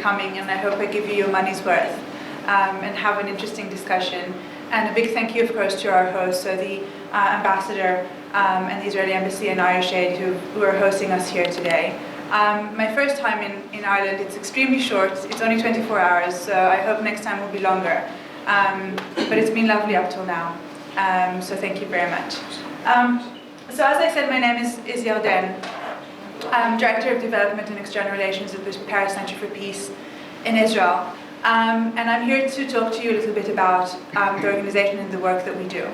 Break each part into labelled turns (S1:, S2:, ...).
S1: coming, and I hope I give you your money's worth and have an interesting discussion. And a big thank you, of course, to our hosts, so the ambassador and the Israeli Embassy and Irish Aid who are hosting us here today. My first time in Ireland, it's extremely short, it's only 24 hours, so I hope next time will be longer. But it's been lovely up till now, so thank you very much. So as I said, my name is Yarden. I'm Director of Development and External Relations at the Paris Center for Peace in Israel. And I'm here to talk to you a little bit about the organization and the work that we do.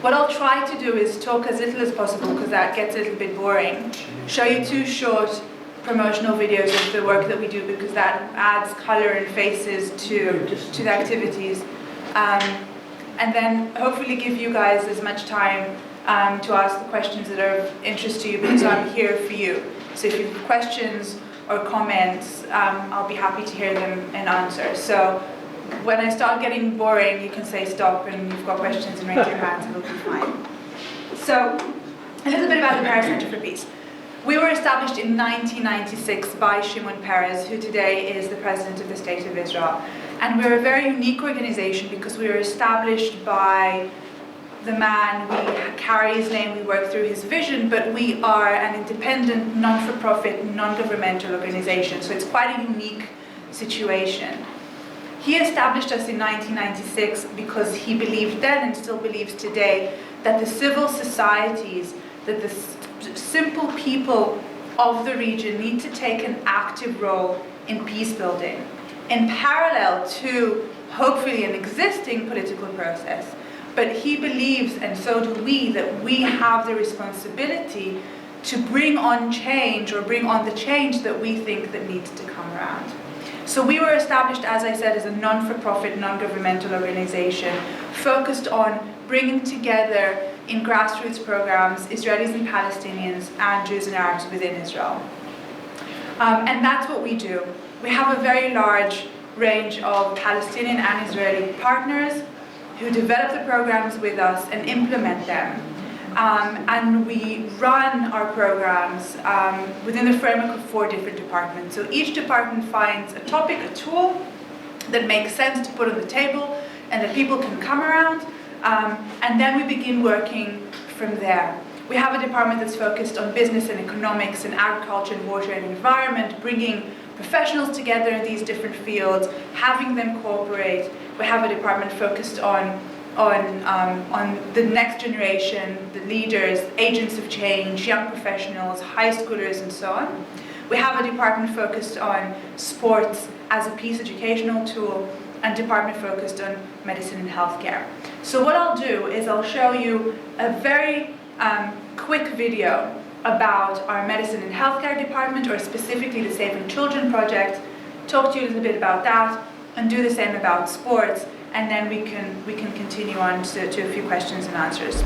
S1: What I'll try to do is talk as little as possible, because that gets a little bit boring. Show you 2 short promotional videos of the work that we do, because that adds color and faces to the activities. And then hopefully give you guys as much time to ask the questions that are of interest to you, because I'm here for you. So if you have questions or comments, I'll be happy to hear them and answer. So when I start getting boring, you can say stop, and you've got questions and raise your hands, and it'll be fine. So a little bit about the Paris Center for Peace. We were established in 1996 by Shimon Peres, who today is the President of the State of Israel. And we're a very unique organization because we were established by the man, we carry his name, we work through his vision, but we are an independent, non-for-profit, non-governmental organization. So it's quite a unique situation. He established us in 1996 because he believed then, and still believes today, that the civil societies, that the simple people of the region need to take an active role in peace building, in parallel to, hopefully, an existing political process. But he believes, and so do we, that we have the responsibility to bring on change, or bring on the change that we think that needs to come around. So we were established, as I said, as a non-for-profit, non-governmental organization focused on bringing together in grassroots programs Israelis and Palestinians and Jews and Arabs within Israel. And that's what we do. We have a very large range of Palestinian and Israeli partners who develop the programs with us and implement them. And we run our programs within the framework of 4 different departments. So each department finds a topic, a tool that makes sense to put on the table and that people can come around, and then we begin working from there. We have a department that's focused on business and economics and agriculture and water and environment, bringing professionals together in these different fields, having them cooperate. We have a department focused on the next generation, the leaders, agents of change, young professionals, high schoolers, and so on. We have a department focused on sports as a peace educational tool, and department focused on medicine and healthcare. So what I'll do is I'll show you a very quick video about our medicine and healthcare department, or specifically the Saving Children project, talk to you a little bit about that, and do the same about sports, and then we can continue on to a few questions and answers.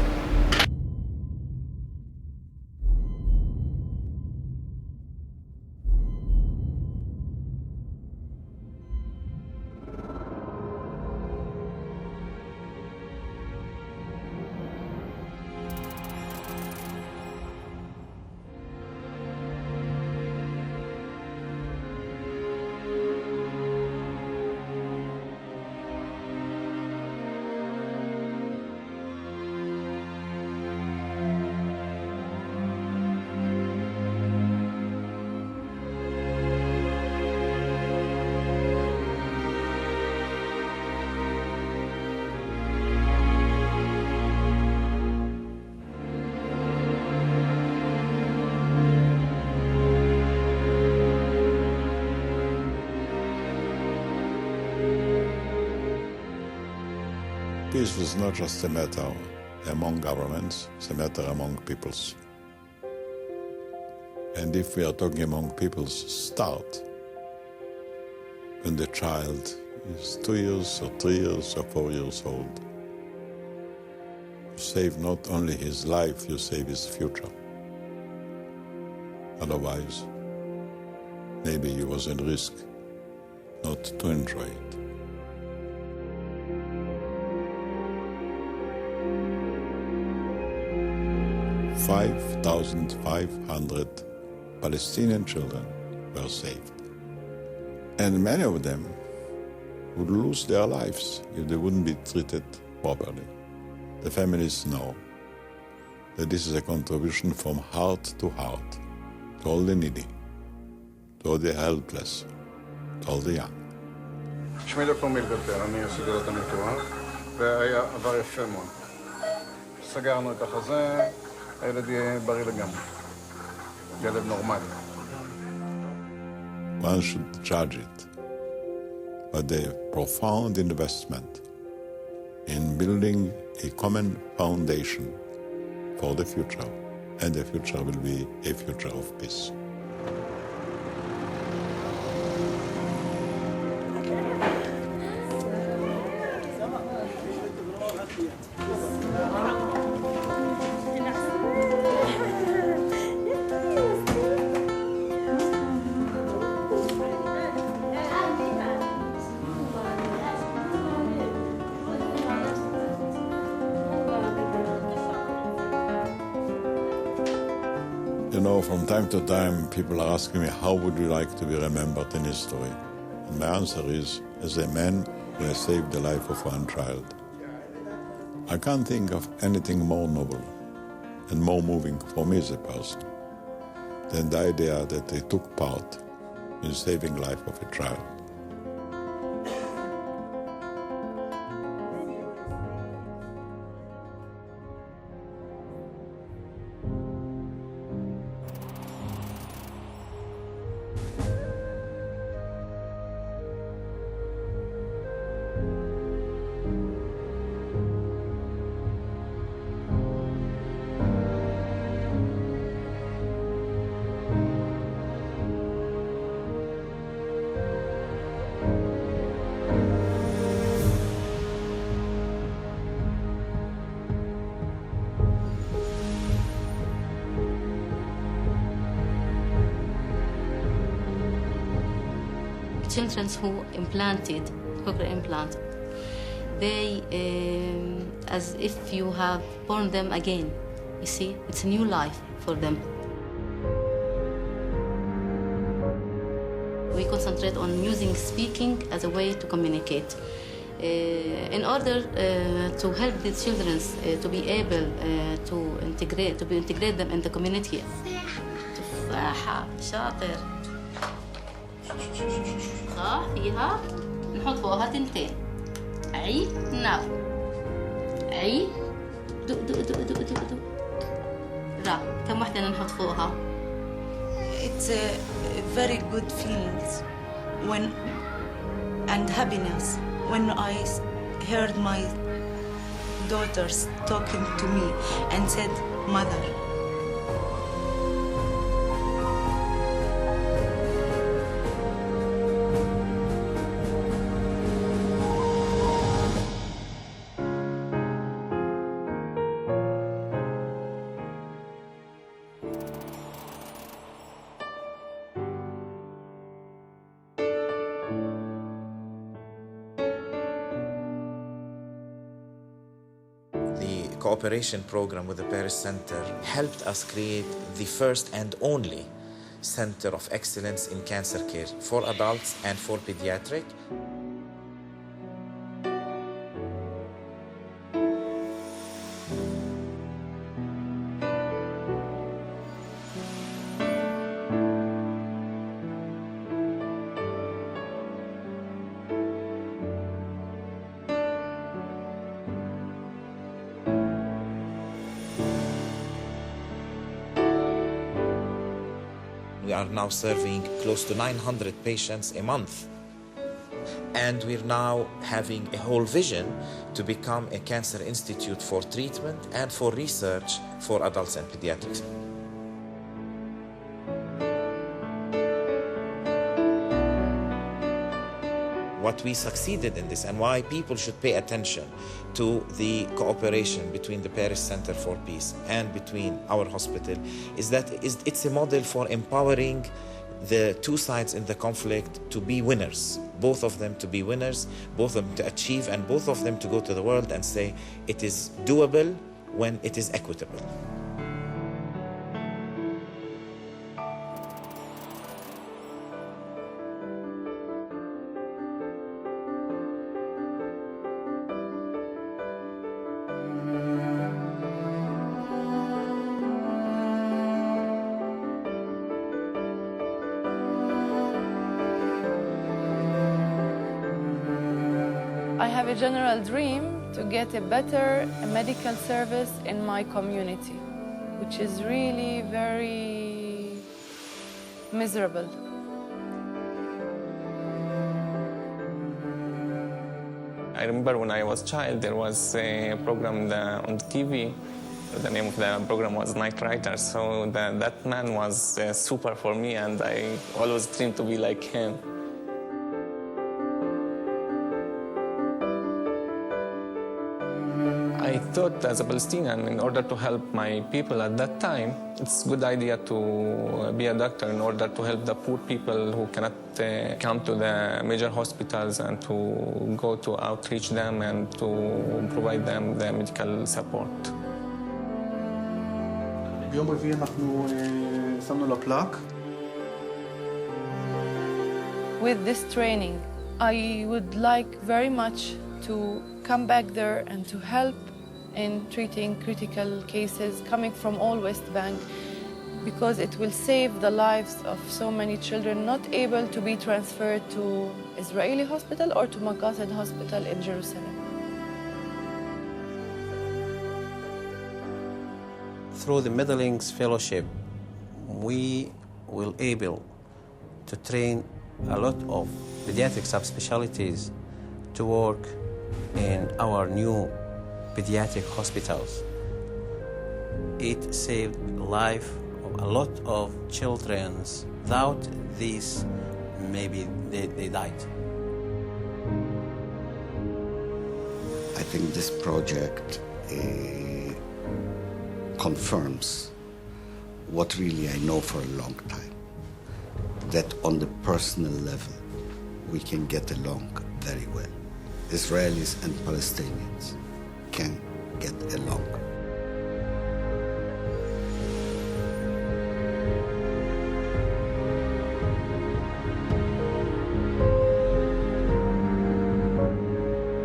S2: Peace is not just a matter among governments, it's a matter among peoples. And if we are talking among peoples, start when the child is 2 years or 3 years or 4 years old. You save not only his life, you save his future. Otherwise, maybe he was in risk not to enjoy it. 5,500 Palestinian children were saved. And many of them would lose their lives if they wouldn't be treated properly. The families know that this is a contribution from heart to heart, to all the needy, to all the helpless, to all the young.
S3: שמי דוקטור מילגלטר, אני עשיתי את הניתוח, והיה עבר יפה מאוד. סגרנו את החזה, הילד יהיה בריא לגמרי. ילד נורמלי.
S2: One should judge it by the profound investment in building a common foundation for the future, and the future will be a future of peace. You know, from time to time, people are asking me, how would you like to be remembered in history? And my answer is, as a man who has saved the life of one child. I can't think of anything more noble and more moving for me as a person than the idea that they took part in saving life of a child.
S4: Children who cochlear implant, they, as if you have born them again. You see, it's a new life for them. We concentrate on using speaking as a way to communicate. In order to help the children to be able to integrate them in the community. تفاحة شاطر. صح فيها نحط فوقها تنتين. عي ناو. عي دق دق دق دق دق دق. را كم وحدة نحط فوقها؟
S5: It's a very good feelings and happiness when I heard my daughters talking to me and said, "Mother."
S6: The cooperation program with the Paris Center helped us create the first and only center of excellence in cancer care for adults and for pediatric. We are now serving close to 900 patients a month. And we're now having a whole vision to become a cancer institute for treatment and for research for adults and pediatrics. What we succeeded in this and why people should pay attention to the cooperation between the Paris Center for Peace and between our hospital is that it's a model for empowering the two sides in the conflict to be winners, both of them to be winners, both of them to achieve, and both of them to go to the world and say it is doable when it is equitable.
S7: I have a general dream to get a better medical service in my community, which is really very miserable.
S8: I remember when I was a child, there was a program on the TV. The name of the program was Night Rider. So that man was super for me, and I always dreamed to be like him. I thought as a Palestinian, in order to help my people at that time, it's a good idea to be a doctor in order to help the poor people who cannot come to the major hospitals and to go to outreach them and to provide them the medical support.
S9: ביום רביעי אנחנו שמנו לו פלאק.
S7: With this training, I would like very much to come back there and to help in treating critical cases coming from all West Bank, because it will save the lives of so many children not able to be transferred to Israeli hospital or to Maqasid hospital in Jerusalem.
S10: Through the Middle East Fellowship, we will able to train a lot of pediatric subspecialties to work in our new pediatric hospitals. It saved the life of a lot of children. Without this, maybe they died.
S11: I think this project confirms what really I know for a long time, that on the personal level, we can get along very well. Israelis and Palestinians can get along.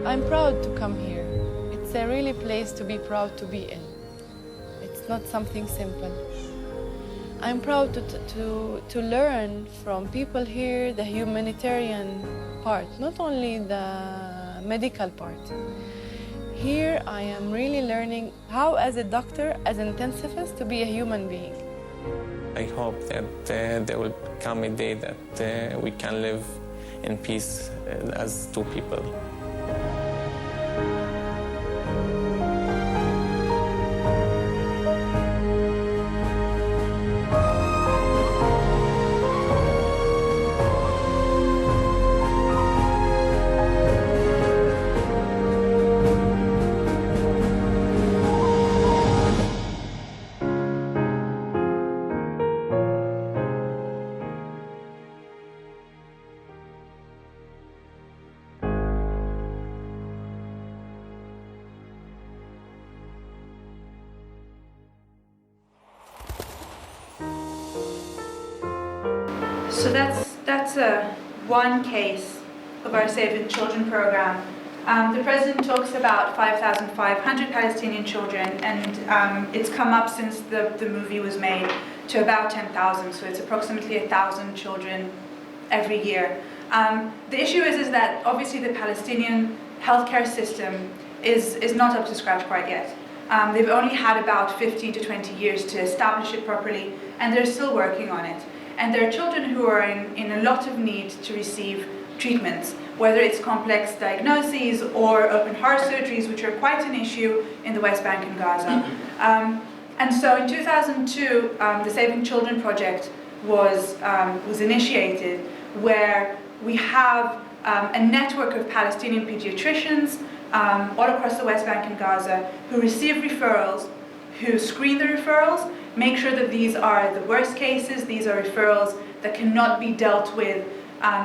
S7: I'm proud to come here. It's a really place to be proud to be in. It's not something simple. I'm proud to learn from people here the humanitarian part, not only the medical part. Here I am really learning how, as a doctor, as an intensivist, to be a human being.
S8: I hope that there will come a day that we can live in peace as two people.
S1: So that's one case of our Saving Children program. The President talks about 5,500 Palestinian children, and it's come up since the movie was made to about 10,000, so it's approximately 1,000 children every year. The issue is that obviously the Palestinian healthcare system is not up to scratch quite yet. They've only had about 15 to 20 years to establish it properly, and they're still working on it. And there are children who are in a lot of need to receive treatments, whether it's complex diagnoses or open heart surgeries, which are quite an issue in the West Bank and Gaza. And so in 2002, the Saving Children project was initiated, where we have a network of Palestinian pediatricians all across the West Bank and Gaza who receive referrals, who screen the referrals, make sure that these are the worst cases, these are referrals that cannot be dealt with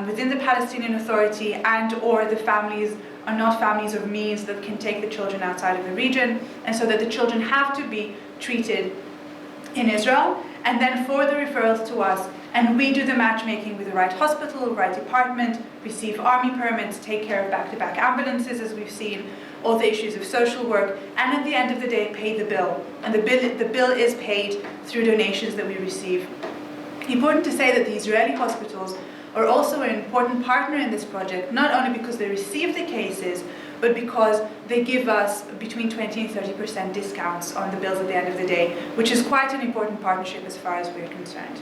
S1: within the Palestinian Authority, and or the families are not families of means that can take the children outside of the region, and so that the children have to be treated in Israel, and then for the referrals to us, and we do the matchmaking with the right hospital, right department, receive army permits, take care of back-to-back ambulances, as we've seen, all the issues of social work, and at the end of the day, pay the bill. And the bill is paid through donations that we receive. Important to say that the Israeli hospitals are also an important partner in this project, not only because they receive the cases, but because they give us between 20 and 30% discounts on the bills at the end of the day, which is quite an important partnership as far as we're concerned.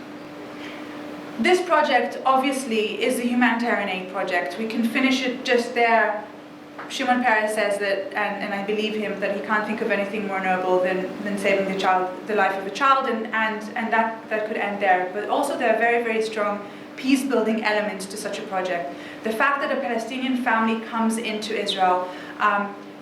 S1: This project obviously is a humanitarian aid project. We can finish it just there. Shimon Peres says that, and I believe him, that he can't think of anything more noble than saving the life of a child, and that could end there. But also there are very, very strong peace-building elements to such a project. The fact that a Palestinian family comes into Israel,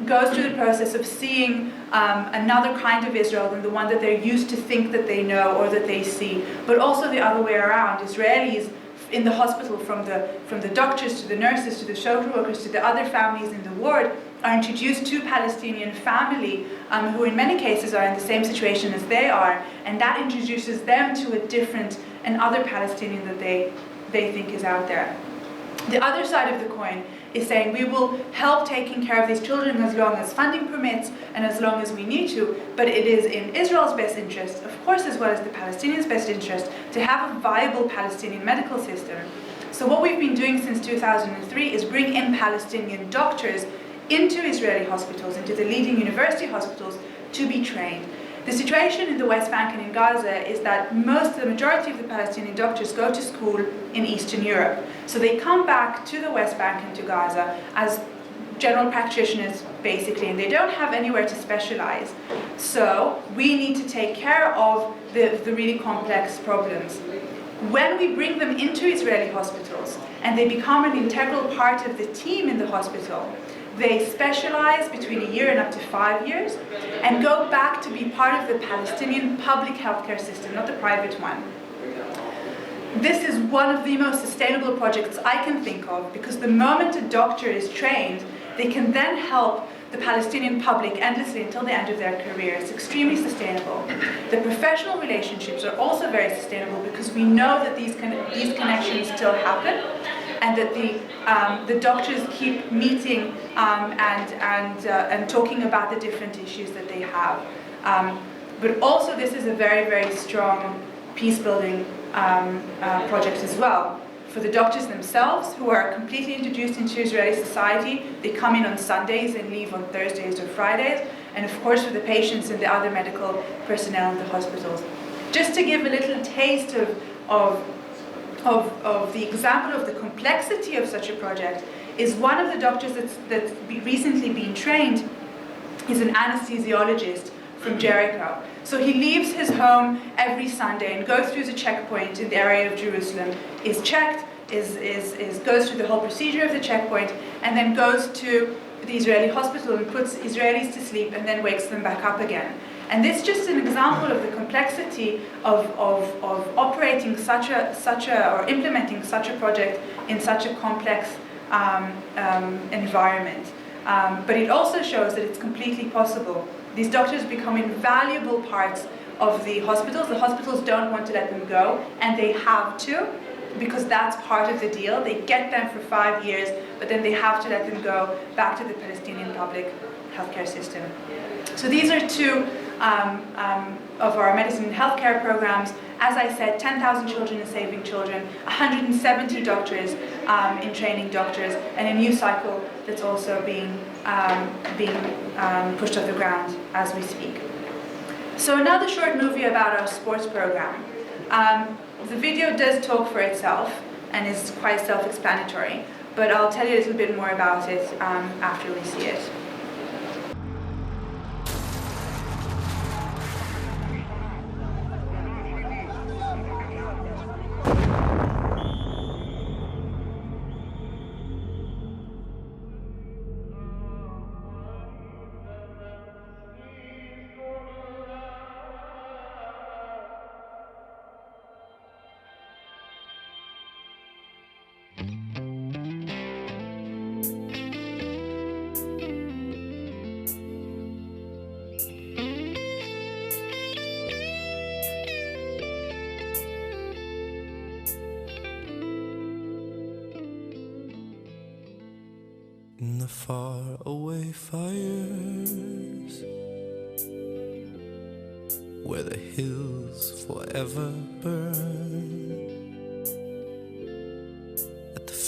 S1: goes through the process of seeing another kind of Israel than the one that they're used to think that they know or that they see, but also the other way around. Israelis in the hospital, from the doctors to the nurses to the social workers to the other families in the ward, are introduced to Palestinian family who in many cases are in the same situation as they are, and that introduces them to a different and other Palestinian that they think is out there. The other side of the coin is saying we will help taking care of these children as long as funding permits and as long as we need to, but it is in Israel's best interest, of course, as well as the Palestinians' best interest, to have a viable Palestinian medical system. So what we've been doing since 2003 is bring in Palestinian doctors into Israeli hospitals, into the leading university hospitals, to be trained. The situation in the West Bank and in Gaza is that the majority of the Palestinian doctors go to school in Eastern Europe. So they come back to the West Bank and to Gaza as general practitioners, basically, and they don't have anywhere to specialize. So we need to take care of the really complex problems. When we bring them into Israeli hospitals and they become an integral part of the team in the hospital, they specialize between a year and up to 5 years and go back to be part of the Palestinian public healthcare system, not the private one. This is one of the most sustainable projects I can think of, because the moment a doctor is trained, they can then help the Palestinian public endlessly until the end of their career. It's extremely sustainable. The professional relationships are also very sustainable because we know that these connections still happen, and that the doctors keep meeting and talking about the different issues that they have. But also this is a very, very strong peace-building project as well. For the doctors themselves, who are completely introduced into Israeli society, they come in on Sundays and leave on Thursdays or Fridays, and of course for the patients and the other medical personnel in the hospitals. Just to give a little taste of the example of the complexity of such a project, is one of the doctors that's recently been trained is an anesthesiologist from Jericho. So he leaves his home every Sunday and goes through the checkpoint in the area of Jerusalem, is checked, goes through the whole procedure of the checkpoint, and then goes to the Israeli hospital and puts Israelis to sleep and then wakes them back up again. And this is just an example of the complexity of operating or implementing such a project in such a complex environment. But it also shows that it's completely possible. These doctors become invaluable parts of the hospitals. The hospitals don't want to let them go, and they have to, because that's part of the deal. They get them for 5 years, but then they have to let them go back to the Palestinian public healthcare system. So these are two of our medicine and healthcare programs. As I said, 10,000 children in saving children, 170 doctors in training doctors, and a new cycle that's also being pushed off the ground as we speak. So another short movie about our sports program. The video does talk for itself and is quite self-explanatory, but I'll tell you a little bit more about it after we see it.
S12: In the far away fires, where the hills forever burn,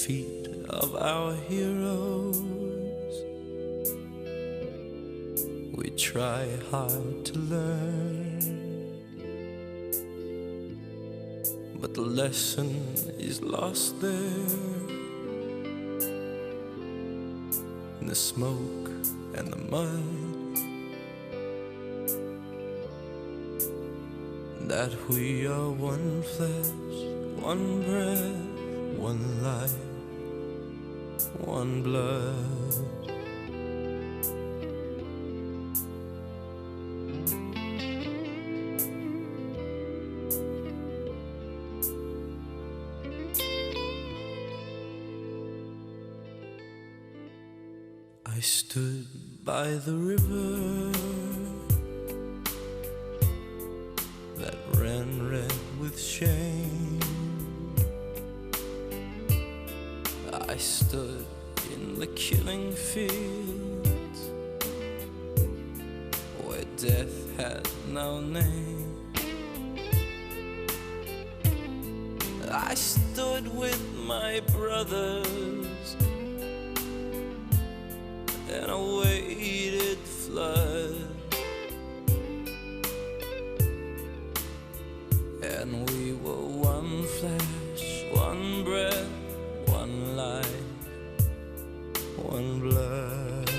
S12: feet of our heroes. We try hard to learn, but the lesson is lost there in the smoke and the mud. That we are one flesh, one breath, one life, one blood. I stood by the river that ran red with shame. I stood in the killing fields where death had no name. I stood with my brothers and awaited flood, and we were one flesh, one breath, one life, one blood.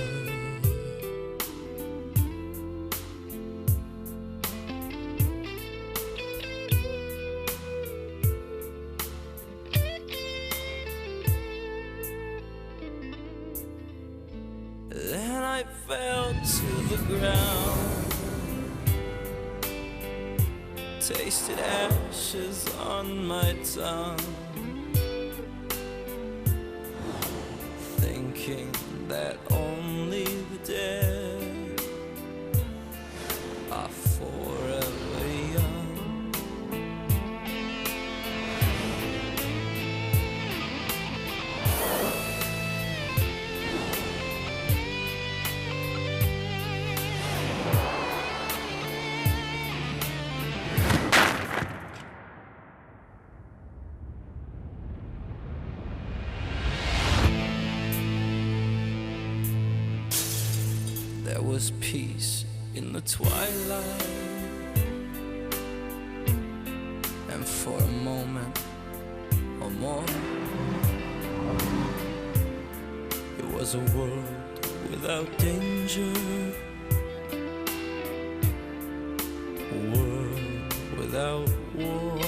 S12: Then I fell to the ground, tasted ashes on my tongue, thinking that only the dead are forever young. There was peace in the twilight, and for a moment or more, it was a world without danger, a world without war.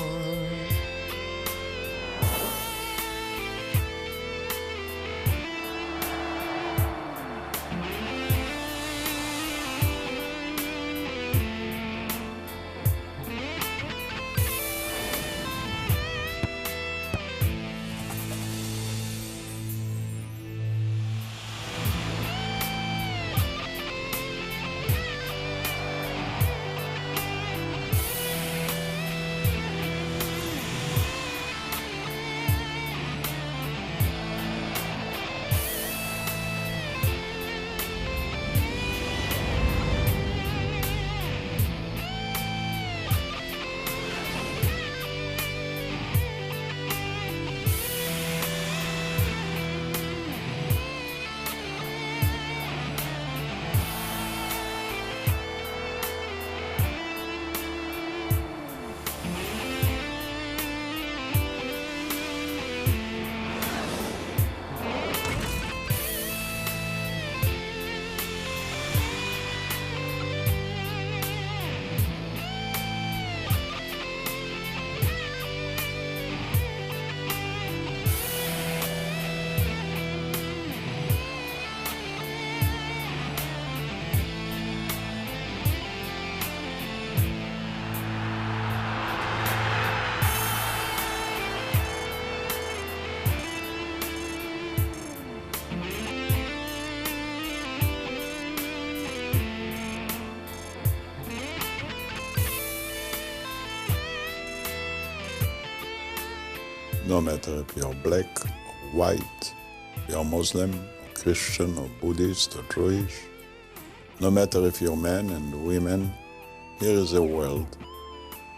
S2: No matter if you're black or white, you're Muslim or Christian or Buddhist or Jewish, no matter if you're men and women, here is a world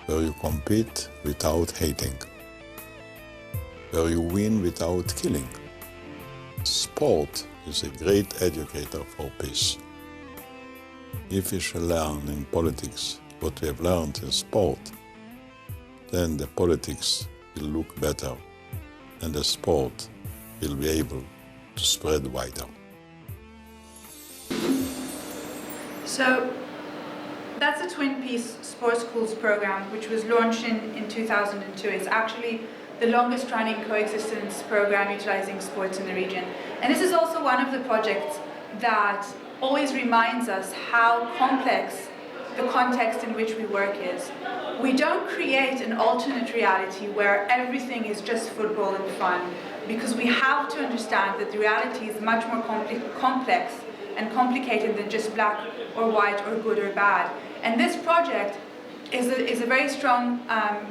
S2: where you compete without hating. where you win without killing. Sport is a great educator for peace. If we shall learn in politics what we have learned in sport, then the politics will look better and the sport will be able to spread wider.
S1: So that's the Twin Peace Sports Schools program, which was launched in 2002. It's actually the longest running coexistence program utilizing sports in the region. And this is also one of the projects that always reminds us how complex the context in which we work is. We don't create an alternate reality where everything is just football and fun, because we have to understand that the reality is much more complex and complicated than just black or white or good or bad. And this project is a very strong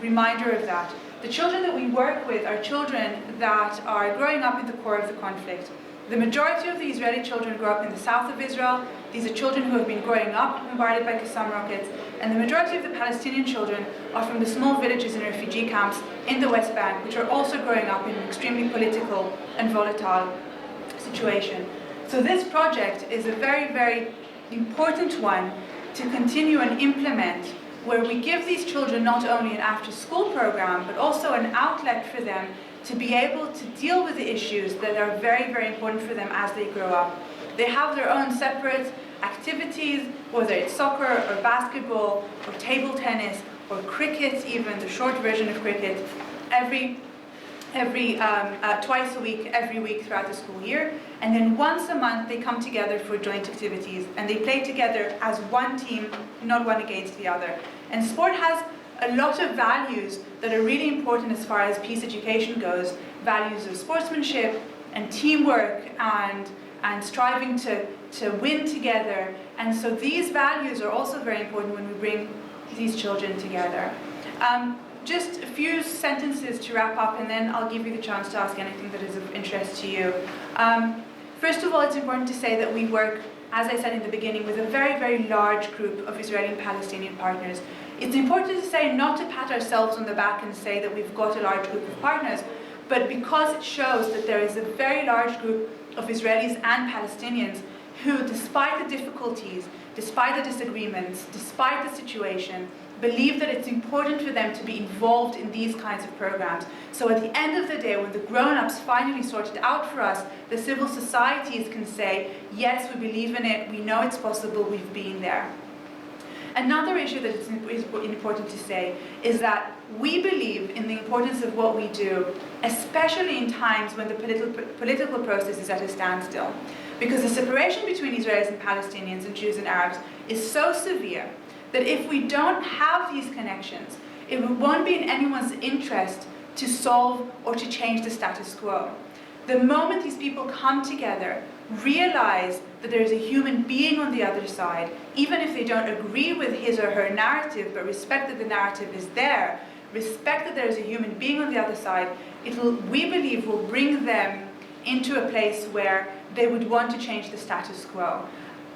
S1: reminder of that. The children that we work with are children that are growing up in the core of the conflict. The majority of the Israeli children grow up in the south of Israel. These are children who have been growing up bombarded by Qassam rockets. And the majority of the Palestinian children are from the small villages and refugee camps in the West Bank, which are also growing up in an extremely political and volatile situation. So this project is a very, very important one to continue and implement, where we give these children not only an after-school program, but also an outlet for them to be able to deal with the issues that are very, very important for them as they grow up. They have their own separate activities, whether it's soccer or basketball or table tennis or cricket, even the short version of cricket, twice a week, every week throughout the school year. And then once a month they come together for joint activities and they play together as one team, not one against the other. And sport has a lot of values that are really important as far as peace education goes. Values of sportsmanship and teamwork and striving to win together. And so these values are also very important when we bring these children together. Just a few sentences to wrap up, and then I'll give you the chance to ask anything that is of interest to you. First of all, it's important to say that we work, as I said in the beginning, with a very, very large group of Israeli and Palestinian partners. It's important to say, not to pat ourselves on the back and say that we've got a large group of partners, but because it shows that there is a very large group of Israelis and Palestinians who, despite the difficulties, despite the disagreements, despite the situation, believe that it's important for them to be involved in these kinds of programs. So at the end of the day, when the grown-ups finally sort it out for us, the civil societies can say, yes, we believe in it, we know it's possible, we've been there. Another issue that is important to say is that we believe in the importance of what we do, especially in times when the political process is at a standstill. Because the separation between Israelis and Palestinians and Jews and Arabs is so severe that if we don't have these connections, it won't be in anyone's interest to solve or to change the status quo. The moment these people come together, realize that there is a human being on the other side, even if they don't agree with his or her narrative, but respect that the narrative is there, respect that there is a human being on the other side, we believe will bring them into a place where they would want to change the status quo.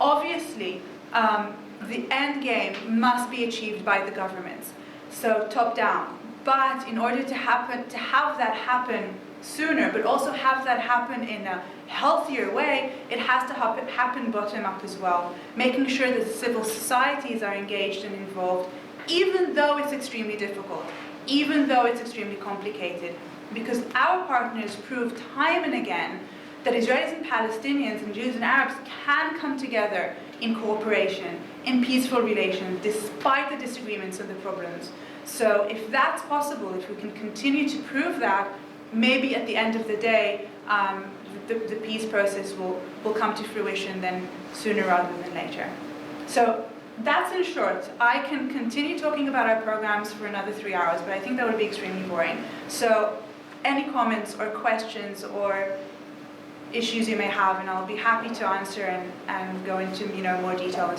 S1: Obviously, the end game must be achieved by the governments, so top down. But in order to have that happen sooner, but also have that happen in a healthier way, it has to happen bottom up as well, making sure that the civil societies are engaged and involved, even though it's extremely difficult, even though it's extremely complicated, because our partners prove time and again that Israelis and Palestinians and Jews and Arabs can come together in cooperation, in peaceful relations, despite the disagreements and the problems. So if that's possible, if we can continue to prove that, maybe at the end of the day, the peace process will come to fruition then sooner rather than later. So that's in short. I can continue talking about our programs for another 3 hours, but I think that would be extremely boring. So any comments or questions or issues you may have, and I'll be happy to answer and go into more detail.